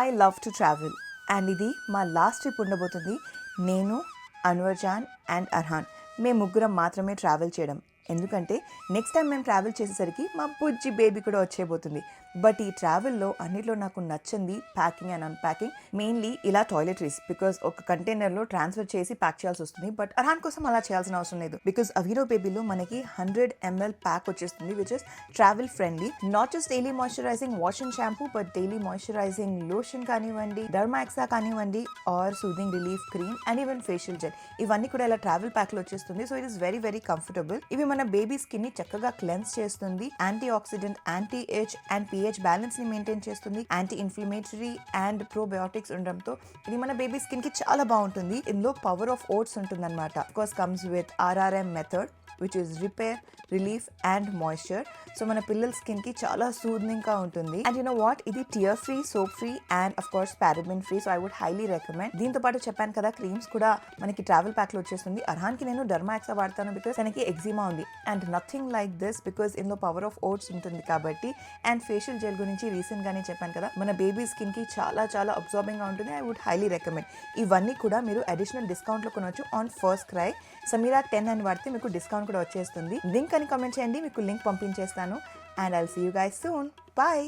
I love to travel and ఇది మా last trip ఉండబోతుంది. నేను, అన్వర్జాన్ అండ్ అర్హాన్ మేము ముగ్గురం మాత్రమే ట్రావెల్ చేయడం. ఎందుకంటే నెక్స్ట్ టైం మేము ట్రావెల్ చేసేసరికి మా బుజ్జి బేబీ కూడా వచ్చేయబోతుంది. బట్ ఈ ట్రావెల్లో అన్నిట్లో నాకు నచ్చింది ప్యాకింగ్ అండ్ అన్ప్యాకింగ్. మెయిన్లీ ఇలా టాయిలెటరీస్, బికాజ్ ఒక కంటైనర్లో ట్రాన్స్ఫర్ చేసి ప్యాక్ చేయాల్సి వస్తుంది. బట్ అర్హాన్ కోసం అలా చేయాల్సిన అవసరం లేదు, బికాజ్ అవీరో బేబీలో మనకి 100 ml ప్యాక్ వచ్చేస్తుంది, which is travel friendly. Not just daily moisturising wash and shampoo, but daily moisturising lotion కానివ్వండి, డర్మాక్సా కానివ్వండి, or soothing relief cream and even facial gel, ఇవన్నీ కూడా ఇలా ట్రావెల్ ప్యాక్లో వచ్చేస్తుంది. So it is very very comfortable. ఇవి మన baby skin ని చక్కగా క్లెన్స్ చేస్తుంది. Antioxidant, anti age and pH balance ని మెయింటైన్ చేస్తుంది. యాంటీ ఇన్ఫ్లమేటరీ అండ్ ప్రోబయోటిక్స్ ఉండడంతో ఇది మన బేబీ స్కిన్ కి చాలా బాగుంటుంది. ఇందులో పవర్ ఆఫ్ ఓట్స్ ఉంటుంది అనమాట. Of course comes with RRM method, which is repair, relief and moisture. So మన పిల్లల స్కిన్ కి చాలా సూదింగ్ గా ఉంటుంది. అండ్ యు నో వాట్, ఇది tear free, soap free and of course paraben free. So I would highly recommend. దీంతో పాటు చెప్పాను కదా, క్రీమ్స్ కూడా మనకి ట్రావెల్ ప్యాక్ లో వచ్చేస్తుంది. అర్హాన్ కి నేను డర్మాక్సా వాడతాను, బికాస్ తనకి ఎగ్జిమా ఉంది. And nothing like this, because ఇందులో పవర్ ఆఫ్ ఓట్స్ ఉంటుంది కాబట్టి. అండ్ ఫేషియల్ జెల్ గురించి రీసెంట్ గానే చెప్పాను కదా, మన బేబీ స్కిన్ కి చాలా చాలా అబ్జార్బింగ్ గా ఉంటుంది. I would highly recommend. ఇవన్నీ కూడా మీరు అడిషనల్ డిస్కౌంట్ లో కొనవచ్చు ఆన్ ఫస్ట్ క్రై. సమీరా 10 అని వాడితే మీకు డిస్కౌంట్ కూడా వచ్చేస్తుంది. లింక్ అని కామెంట్ చేయండి, మీకు లింక్ పంపించేస్తాను. And I'll see you guys soon. Bye.